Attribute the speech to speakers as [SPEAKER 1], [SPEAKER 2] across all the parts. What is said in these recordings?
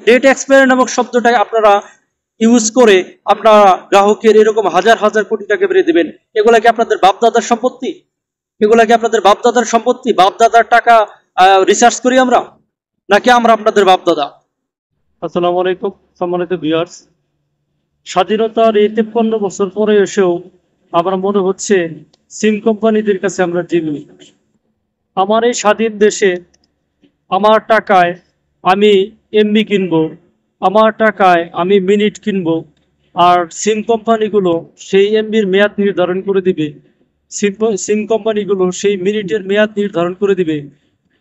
[SPEAKER 1] Date expire নামক শব্দটা আপনারা ইউজ করে আপনারা গ্রাহকের এরকম হাজার হাজার কোটি টাকা বেরিয়ে দেবেন। এগুলা কি আপনাদের বাপদাদার সম্পত্তি? এগুলা কি আপনাদের বাপদাদার সম্পত্তি? বাপদাদার টাকা রিসার্চ করি আমরা, নাকি আমরা আপনাদের বাপদাদা? আসসালামু আলাইকুম সম্মানিত ভিউয়ার্স, স্বাধীনতার এই 53 বছর পরে এসেও আমার মনে হচ্ছে সিম কোম্পানিদের কাছে আমরা জিম্মি। আমার এই স্বাধীন দেশে আমার টাকায় আমি এমবি কিনবো, আমার টাকায় আমি মিনিট কিনবো, আর সিম কোম্পানিগুলো সেই এমবির মেয়াদ নির্ধারণ করে দিবে, সিম কোম্পানিগুলো সেই মিনিটের মেয়াদ নির্ধারণ করে দিবে।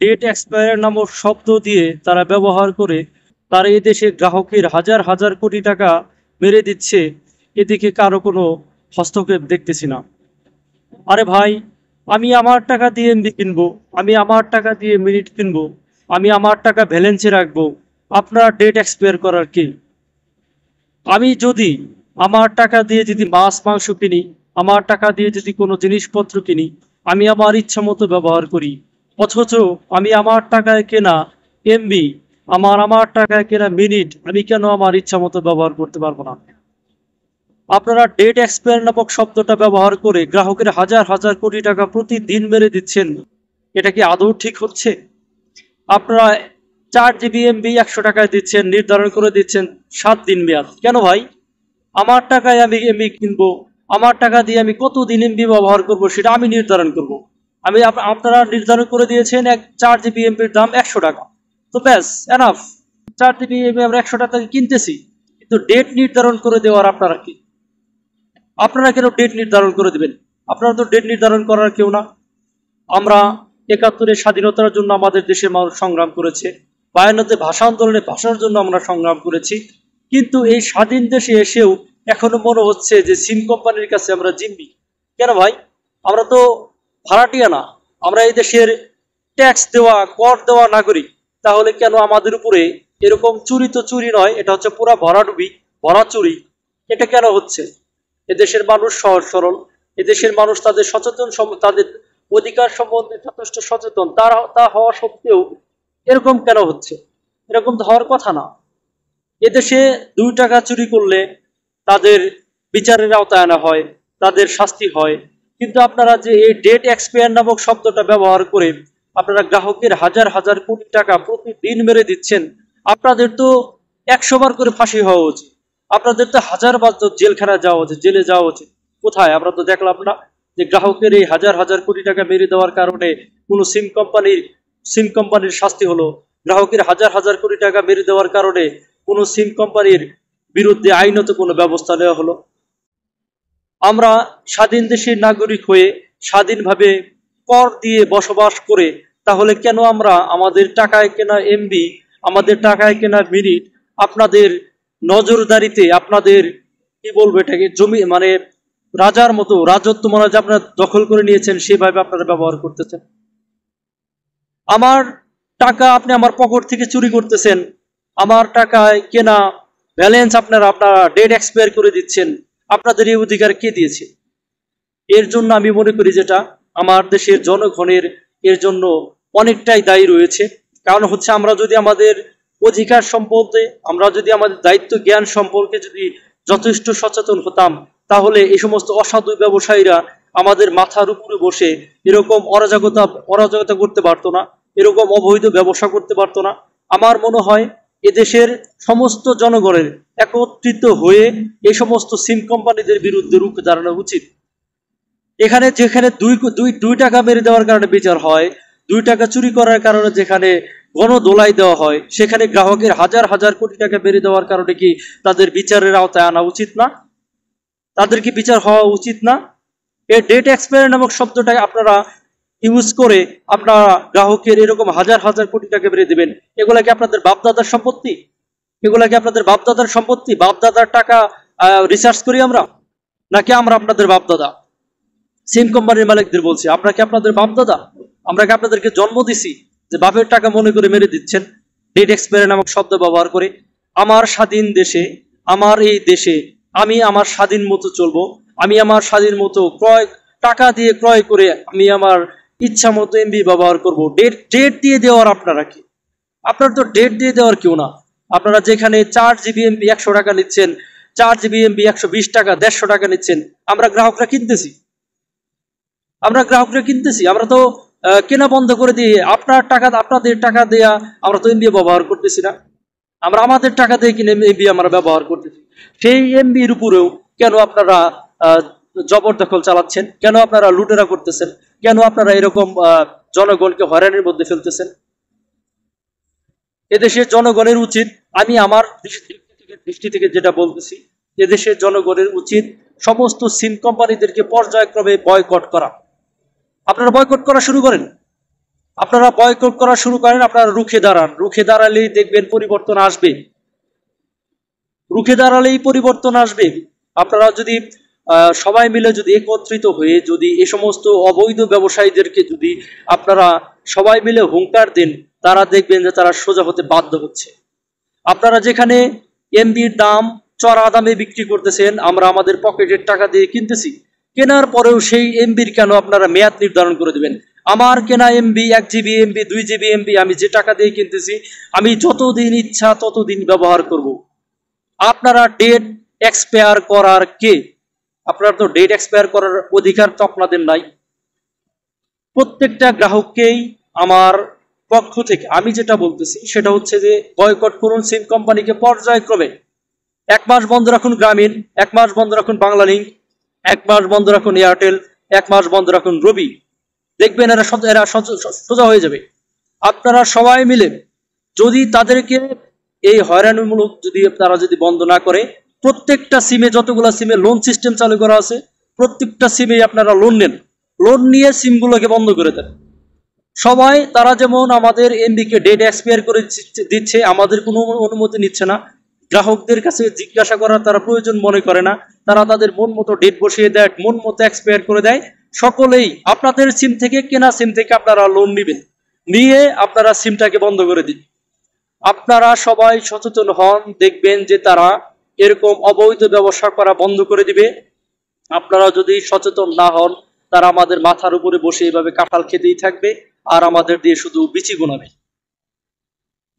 [SPEAKER 1] ডেট এক্সপায়ার নামক শব্দ দিয়ে তারা ব্যবহার করে তারা এই দেশে গ্রাহকের হাজার হাজার কোটি টাকা মেরে দিচ্ছে। এদিকে কারো কোনো হস্তক্ষেপ দেখতেছি না। আরে ভাই, আমি আমার টাকা দিয়ে এমবি কিনবো, আমি আমার টাকা দিয়ে মিনিট কিনবো, আমি আমার টাকা ব্যালেন্সে রাখবো, আপনার ডেট এক্সপায়ার করার কি? আমি যদি আমার টাকা দিয়ে যদি মাছ মাংস কিনি, আমার টাকা দিয়ে যদি কোনো জিনিসপত্র কিনি, আমি আমার ইচ্ছা মতো ব্যবহার করি, অথচ আমি আমার টাকায় কেনা এমবি, আমার টাকায় কেনা মিনিট আমি কেন আমার ইচ্ছা মতো ব্যবহার করতে পারবো না? আপনারা ডেট এক্সপায়ার নামক শব্দটা ব্যবহার করে গ্রাহকের হাজার হাজার কোটি টাকা প্রতিদিন মেরে দিচ্ছেন। এটা কি আদৌ ঠিক হচ্ছে? আপনারা 4 জিবি এমবি 100 টাকায় দিচ্ছেন, নির্ধারণ করে দিচ্ছেন 7 দিন মেয়াদ। কেন ভাই? আমার টাকায় আমি এমবি কিনবো, আমার টাকা দিয়ে আমি কতদিন এমবি ব্যবহার করব সেটা আমি নির্ধারণ করব। আপনারা নির্ধারণ করে দিয়েছেন 4 জিবি এমবির দাম 100 টাকা, তো ব্যাস এনাফ। 4 জিবি এমবি আমরা 100 টাকা কিনতেছি, কিন্তু ডেট নির্ধারণ করে দেওয়ার আপনারা কি? আপনারা কেন ডেট নির্ধারণ করে দিবেন? আপনারা তো ডেট নির্ধারণ করার কেউ না। আমরা 71-এর স্বাধীনতার জন্য আমাদের দেশের মানুষ সংগ্রাম করেছে, 52-তে ভাষা আন্দোলনে ভাষার জন্য আমরা সংগ্রাম করেছি, কিন্তু এই স্বাধীন দেশে এসেও এখনো মনে হচ্ছে যে সিম কোম্পানির কাছে আমরা জিম্মি। কেন ভাই? আমরা তো ভাড়াটিয়া না, আমরা এই দেশের ট্যাক্স দেওয়া কর দেওয়া নাগরিক। তাহলে কেন আমাদের উপরে এরকম চুরি? তো চুরি নয়, এটা হচ্ছে পুরা ভরাডুবি, ভরা চুরি। এটা কেন হচ্ছে? এদেশের মানুষ সহজ সরল, এদেশের মানুষ তাদের সচেতন, তাদের অধিকার সম্বন্ধে যথেষ্ট সচেতন, তা হওয়া সত্ত্বেও এরকম কেন হচ্ছে? এরকম তো হওয়ার কথা না। এদেশে 2 টাকা চুরি করলে তাদের বিচারের আওতায় আনা হয়, তাদের শাস্তি হয়, কিন্তু আপনারা যে এই ডেট এক্সপায়ার নামক শব্দটা ব্যবহার করে আপনারা গ্রাহকের হাজার হাজার কোটি টাকা প্রতিদিন মেরে দিচ্ছেন। আপনাদের তো 100 বার করে ফাঁসি হওয়া উচিত, আপনাদের তো 1000 বার জেলখানা যাওয়া উচিত, জেলে যাওয়া উচিত। কোথায়? আমরা তো দেখলাম না যে গ্রাহকের এই হাজার হাজার কোটি টাকা মেরে দেওয়ার কারণে কোনো সিম কোম্পানির শাস্তি হলো, গ্রাহকের হাজার হাজার কোটি টাকা মেরে দেওয়ার কারণে কোনো সিম কোম্পানির বিরুদ্ধে আইনত কোনো ব্যবস্থা নেওয়া হলো। আমরা স্বাধীন দেশের নাগরিক হয়ে স্বাধীনভাবে কর দিয়ে বসবাস করে, তাহলে কেন আমরা আমাদের টাকায় কেনা এমবি, আমাদের টাকায় কেনা মিনিট আপনাদের নজরদারিতে, আপনাদের কি বলবো এটাকে, জমি মানে রাজার মতো রাজত্ব মনে হয় আপনারা দখল করে নিয়েছেন, সেভাবে আপনারা ব্যবহার করতেছেন। আমার টাকা আপনি আমার পকেট থেকে চুরি করতেছেন, আমার টাকায় কেনা ব্যালেন্স আপনারা ডেট এক্সপায়ার করে দিচ্ছেন। আপনাদের এই অধিকার কে দিয়েছে? এর জন্য আমি মনে করি যেটা আমার দেশের জনগণের এর জন্য অনেকটাই দায়ী রয়েছে। কারণ হচ্ছে আমরা যদি আমাদের অধিকার সম্পর্কে, আমরা যদি আমাদের দায়িত্ব জ্ঞান সম্পর্কে যদি যথেষ্ট সচেতন হতাম, তাহলে এই সমস্ত অসাধু ব্যবসায়ীরা আমাদের মাথার উপরে বসে এরকম অরাজকতা করতে পারতো না, এরকম অবৈধ ব্যবসা করতে পারতো না। আমার মনে হয় এদেশের সমস্ত জনগণের একত্রিত হয়ে এই সমস্ত সিম কোম্পানিদের বিরুদ্ধে রুখে দাঁড়ানো উচিত। যেখানে দুই টাকা মেরে দেওয়ার কারণে বিচার হয়, 2 টাকা চুরি করার কারণে যেখানে গণদোলাই দেওয়া হয়, সেখানে গ্রাহকের হাজার হাজার কোটি টাকা মেরে দেওয়ার কারণে কি তাদের বিচারের আওতায় আনা উচিত না? তাদের কি বিচার হওয়া উচিত না? এই ডেট এক্সপায়ার নামক শব্দটা আপনারা ইউজ করে আপনারা গ্রাহকের এরকম হাজার হাজার কোটি টাকা মেরে দেবেন। এগুলা কি আপনাদের বাপদাদার সম্পত্তি? এগুলা কি আপনাদের বাপদাদার সম্পত্তি? বাপদাদার টাকা রিসার্চ করি আমরা, নাকি আমরা আপনাদের বাপদাদা? সিম কোম্পানির মালিকদের বলছি, আপনারা কি আপনাদের বাপদাদা? আমরা কি আপনাদেরকে জন্ম দিছি যে বাপের টাকা মনে করে মেরে দিচ্ছেন ডেট এক্সপায়ার নামক শব্দ ব্যবহার করে? আমার স্বাধীন দেশে, আমার এই দেশে আমি আমার স্বাধীন মতো চলবো, আমি আমার স্বাধীন মতো টাকা দিয়ে ক্রয় করে আমি আমার ইচ্ছা মতো এমবি ব্যবহার করবো। ডেট দিয়ে দেওয়ার আপনারা কি? আপনার তো ডেট দিয়ে দেওয়ার কেউ না। আপনারা যেখানে 4 GB MB 100 টাকা নিচ্ছেন, 4 GB MB 120 টাকা, 150 টাকা নিচ্ছেন, আমরা গ্রাহকরা কিনতেছি। আমরা তো কেনা বন্ধ করে দিয়ে আপনাদের টাকা দেয়া আমরা তো এমবি ব্যবহার করতেছি না। আমরা আমাদের টাকা দিয়ে কিনে এমবি আমরা ব্যবহার করতেছি। সেই এমবির উপরেও কেন আপনারা জবরদখল চালাচ্ছেন? কেন আপনারা লুটেরা করতেছেন? কেন আপনারা এরকম জনগণকে হয়রানির মধ্যে ফেলতেছেন? এদেশের জনগণের উচিত, আমি আমার দৃষ্টি থেকে যেটা বলতেছি, এদেশের জনগণের উচিত সমস্ত সিম কোম্পানিদেরকে পর্যায়ক্রমে বয়কট করা। আপনারা বয়কট করা শুরু করেন। আপনারা রুখে দাঁড়ান। রুখে দাঁড়ালেই দেখবেন পরিবর্তন আসবে। আপনারা যদি সবাই মিলে যদি একত্রিত হয়ে যদি এই সমস্ত অবৈধ ব্যবসায়ীদেরকে যদি আপনারা সবাই মিলে হুঙ্কার দেন, তারা দেখবেন যে তারা সোজা হতে বাধ্য হচ্ছে। আপনারা যেখানে এমবির দাম চড়া দামে বিক্রি করতেছেন, আমরা আমাদের পকেটের টাকা দিয়ে কিনতেছি, কেনার পরেও সেই এমবির কেন আপনারা মেয়াদ নির্ধারণ করে দেবেন? আমার কেনা MB 1 GB MB 2 GB MB আমি যে টাকা দিয়ে কিনতেছি, আমি যতদিন ইচ্ছা ততদিন ব্যবহার করব। আপনারা ডেট এক্সপায়ার করার কে? আপনারা তো ডেট এক্সপায়ার করার অধিকার তো আপনাদের নাই। প্রত্যেকটা গ্রাহককেই আমার পক্ষ থেকে আমি যেটা বলতেছি সেটা হচ্ছে যে বয়কট করুন সিম কোম্পানিকে পর্যায়ক্রমে। 1 মাস বন্ধ রাখুন গ্রামীণ, 1 মাস বন্ধ রাখুন বাংলালিংক, 1 মাস বন্ধ রাখুন এয়ারটেল, 1 মাস বন্ধ রাখুন রবি। দেখবেন এরা সোজা হয়ে যাবে। আপনারা সবাই মিলে যদি তাদেরকে এই হয়রানিমূলক তারা যদি বন্ধ না করে, প্রত্যেকটা সিমে যতগুলো সিমে লোন সিস্টেম চালু করা আছে, প্রত্যেকটা সিমে আপনারা লোন নিয়ে সিমগুলোকে বন্ধ করে দেন। সবাই তারা যেমন আমাদের এমবিকে ডেট এক্সপায়ার করে দিচ্ছে, আমাদের কোনো অনুমতি নিচ্ছে না, গ্রাহকদের কাছে জিজ্ঞাসা করার তারা প্রয়োজন মনে করে না, তারা তাদের মন মতো ডেট বসিয়ে দেয়, মন মতো এক্সপায়ার করে দেয়। সকলেই আপনাদের সিম থেকে, কেনা সিম থেকে আপনারা লোন নেবেন, নিয়ে আপনারা সিমটাকে বন্ধ করে দিন। আপনারা সবাই সচেতন হন, দেখবেন যে তারা এরকম অবৈধ ব্যবসা করা বন্ধ করে দিবে। আপনারা যদি সচেতন না হন, তারা আমাদের মাথার উপরে বসে এইভাবে কাঁঠাল খেতেই থাকবে আর আমাদের দিয়ে শুধু বিচি গোনাবে।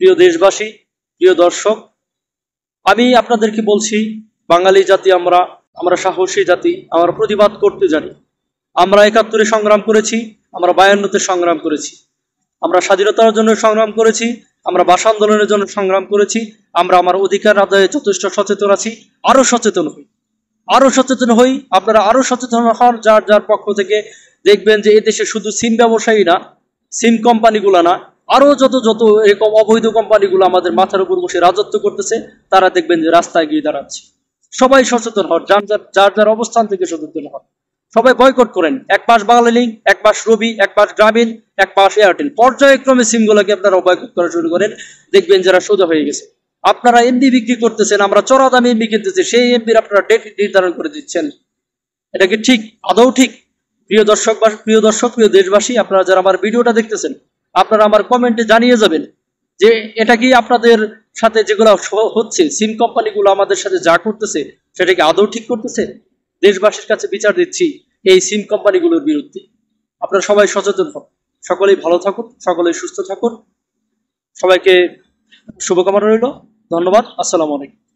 [SPEAKER 1] প্রিয় দেশবাসী, প্রিয় দর্শক, আমি আপনাদেরকে বলছি, বাঙালি জাতি আমরা সাহসী জাতি, আমরা প্রতিবাদ করতে জানি। আমরা 71-এ সংগ্রাম করেছি, আমরা 52-তে সংগ্রাম করেছি, আমরা স্বাধীনতার জন্য সংগ্রাম করেছি, আমরা ভাষা আন্দোলনের জন্য সংগ্রাম করেছি। আমরা আমার অধিকার আদায়ে যথেষ্ট সচেতন আছি। আরো সচেতন হই। আপনারা আরো সচেতন হন যার যার পক্ষ থেকে। দেখবেন যে এদেশে শুধু সিম ব্যবসায়ী না, সিম কোম্পানিগুলো না, আরো যত এরকম অবৈধ কোম্পানিগুলো আমাদের মাথার উপর বসে রাজত্ব করতেছে, তারা দেখবেন যে রাস্তায় গিয়ে দাঁড়াচ্ছে। সবাই সচেতন হন, যার যার অবস্থান থেকে সচেতন হন। সবাই বয়কট করেন। 1 মাস বাংলালিংক, 1 মাস রবি, 1 মাস গ্রামীণ, 1 মাস এয়ারটেল, পর্যায়ক্রমে সিমগুলোকে আপনারা বয়কট করা শুরু করেন। দেখবেন যারা সোজা হয়ে গেছে। আপনারা এমবি বিক্রি করতেছেন, আমরা চড়া দামে এমবি কিনতেছি, সেই এমবির আপনারা ডেট নির্ধারণ করে দিচ্ছেন। এটা কি ঠিক? আদৌ ঠিক? প্রিয় দেশবাসী, আপনারা যারা আমার ভিডিওটা দেখতেছেন, আপনারা আমার কমেন্টে জানিয়ে যাবেন যে এটা কি আপনাদের সাথে যেগুলো হচ্ছে, সিম কোম্পানিগুলো আমাদের সাথে যা করতেছে সেটা কি আদৌ ঠিক করতেছে? দেশবাসীর কাছে বিচার দিচ্ছি এই সিম কোম্পানিগুলোর বিরুদ্ধে। আপনারা সবাই সচেতন হন। সকলেই ভালো থাকুন, সকলেই সুস্থ থাকুন। সবাইকে শুভকামনা রইল। ধন্যবাদ। আসসালামু আলাইকুম।